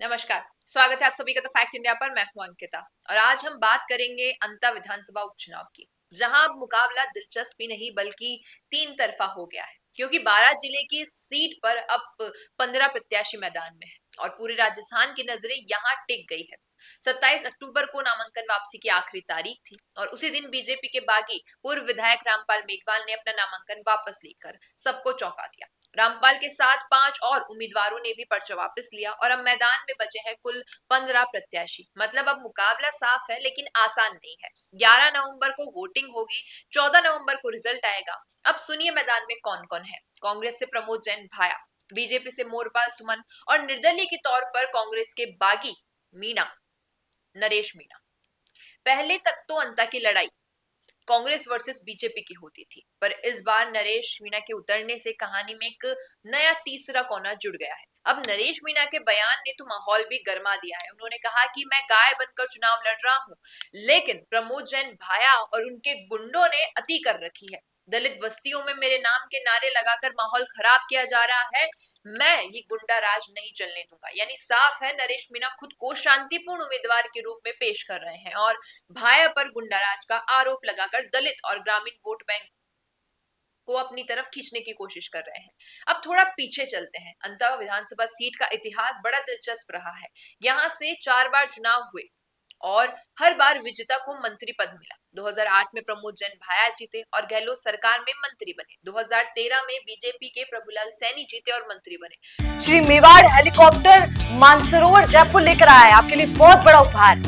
नमस्कार। स्वागत है आप सभी का द फैक्ट इंडिया पर। मैं हूं अंकिता और आज हम बात करेंगे अंता विधानसभा उपचुनाव की, जहां अब मुकाबला दिलचस्प ही नहीं बल्कि तीन तरफा हो गया है, क्योंकि 12 जिले की सीट पर अब 15 प्रत्याशी मैदान में है और पूरे राजस्थान की नजरें यहां टिक गई है। 27 अक्टूबर को नामांकन वापसी की आखिरी तारीख थी और उसी दिन बीजेपी के बागी पूर्व विधायक रामपाल मेघवाल ने अपना नामांकन वापस लेकर सबको चौंका दिया। रामपाल के साथ 5 और उम्मीदवारों ने भी पर्चा वापस लिया और अब मैदान में बचे हैं कुल 15 प्रत्याशी। मतलब अब मुकाबला साफ है लेकिन आसान नहीं है। 11 नवंबर को वोटिंग होगी, 14 नवंबर को रिजल्ट आएगा। अब सुनिए मैदान में कौन कौन है। कांग्रेस से प्रमोद जैन भाया, बीजेपी से मोरपाल सुमन और निर्दलीय के तौर पर कांग्रेस के बागी मीणा, नरेश मीणा। पहले तक तो अंता की लड़ाई कांग्रेस वर्सेस बीजेपी की होती थी, पर इस बार नरेश मीणा के उतरने से कहानी में एक नया तीसरा कोना जुड़ गया है। अब नरेश मीणा के बयान ने तो माहौल भी गर्मा दिया है। उन्होंने कहा कि मैं गाय बनकर चुनाव लड़ रहा हूं, लेकिन प्रमोद जैन भाया और उनके गुंडों ने अति कर रखी है। दलित बस्तियों में मेरे नाम के नारे लगाकर माहौल खराब किया जा रहा है। मैं ये गुंडा राज नहीं चलने दूंगा। यानी साफ है, नरेश मीणा खुद को शांतिपूर्ण उम्मीदवार के रूप में पेश कर रहे हैं और भाया पर गुंडाराज का आरोप लगाकर दलित और ग्रामीण वोट बैंक को अपनी तरफ खींचने की कोशिश कर रहे हैं। अब थोड़ा पीछे चलते हैं। अंतः विधानसभा सीट का इतिहास बड़ा दिलचस्प रहा है। यहाँ से 4 बार चुनाव हुए और हर बार विजेता को मंत्री पद मिला। 2008 में प्रमोद जैन भाया जीते और गहलोत सरकार में मंत्री बने। 2013 में बीजेपी के प्रभुलाल सैनी जीते और मंत्री बने। श्री मेवाड़ हेलीकॉप्टर मानसरोवर जयपुर लेकर आया है आपके लिए बहुत बड़ा उपहार।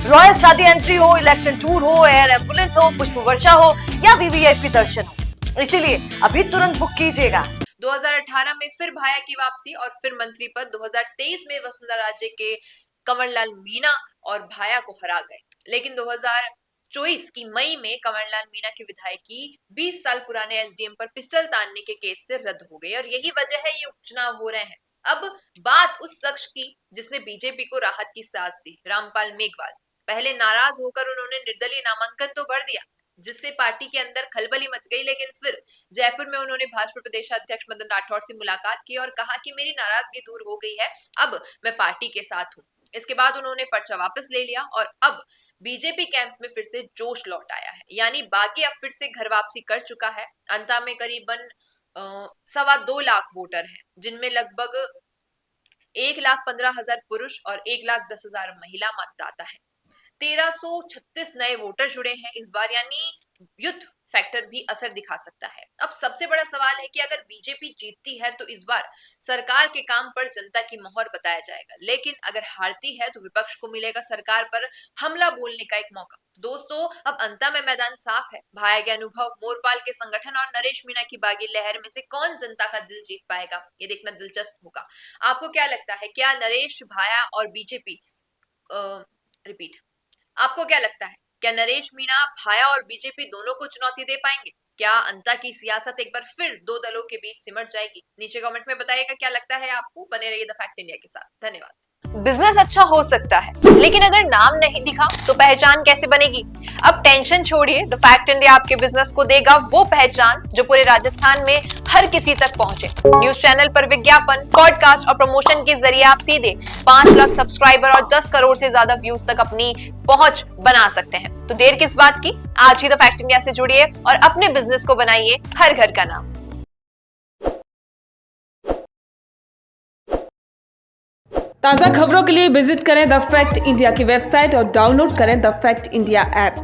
रॉयल शादी एंट्री हो, इलेक्शन टूर हो, एयर एम्बुलेंस हो, पुष्प वर्षा हो या वीवीआईपी दर्शन हो, इसीलिए अभी तुरंत बुक कीजिएगा। 2018 में फिर भाया की वापसी और फिर मंत्री पद। 2023 में वसुंधरा राजे के कंवरलाल मीणा और भाया को हरा गए, लेकिन 2024 की मई में कंवरलाल मीणा की विधायकी 20 साल पुराने एसडीएम पर पिस्टल तानने के केस से रद्द हो गई और यही वजह है ये उपचुनाव हो रहे हैं। अब बात उस शख्स की जिसने बीजेपी को राहत की सांस दी, रामपाल मेघवाल। पहले नाराज होकर उन्होंने निर्दलीय नामांकन तो भर दिया, जिससे पार्टी के अंदर खलबली मच गई, लेकिन फिर जयपुर में उन्होंने भाजपा प्रदेश अध्यक्ष मदन राठौड़ से मुलाकात की और कहा कि मेरी नाराजगी दूर हो गई है, अब मैं पार्टी के साथ हूँ। इसके बाद उन्होंने पर्चा वापस ले लिया और अब बीजेपी कैंप में फिर से जोश लौट आया है। यानी बागी अब फिर से घर वापसी कर चुका है। अंता में करीबन 2.25 लाख वोटर हैं, जिनमें लगभग 1,15,000 पुरुष और 1,10,000 महिला मतदाता है। 1336 नए वोटर जुड़े हैं इस बार, यानी युद्ध फैक्टर भी असर दिखा सकता है। अब सबसे बड़ा सवाल है कि अगर बीजेपी जीतती है तो इस बार सरकार के काम पर जनता की मोहर बताया जाएगा, लेकिन अगर हारती है तो विपक्ष को मिलेगा सरकार पर हमला बोलने का एक मौका। दोस्तों, अब अंता में मैदान साफ है। भाया के अनुभव, मोरपाल के संगठन और नरेश मीणा की बागी लहर में से कौन जनता का दिल जीत पाएगा, ये देखना दिलचस्प होगा। आपको क्या लगता है, क्या नरेश, भाया और बीजेपी रिपीट आपको क्या लगता है, क्या नरेश मीणा, भाया और बीजेपी दोनों को चुनौती दे पाएंगे? क्या अंता की सियासत एक बार फिर दो दलों के बीच सिमट जाएगी? नीचे कमेंट में बताइएगा क्या लगता है आपको। बने रहिए द फैक्ट इंडिया के साथ। धन्यवाद। बिजनेस अच्छा हो सकता है, लेकिन अगर नाम नहीं दिखा तो पहचान कैसे बनेगी? अब टेंशन छोड़िए, द फैक्ट इंडिया आपके बिजनेस को देगा वो पहचान जो पूरे राजस्थान में हर किसी तक पहुंचे। न्यूज चैनल पर विज्ञापन, पॉडकास्ट और प्रमोशन के जरिए आप सीधे 5 लाख सब्सक्राइबर और 10 करोड़ से ज्यादा व्यूज तक अपनी पहुंच बना सकते हैं। तो देर किस बात की, आज ही द फैक्ट इंडिया से जुड़िए और अपने बिजनेस को बनाइए हर घर का नाम। ताज़ा खबरों के लिए विजिट करें द फैक्ट इंडिया की वेबसाइट और डाउनलोड करें द फैक्ट इंडिया ऐप।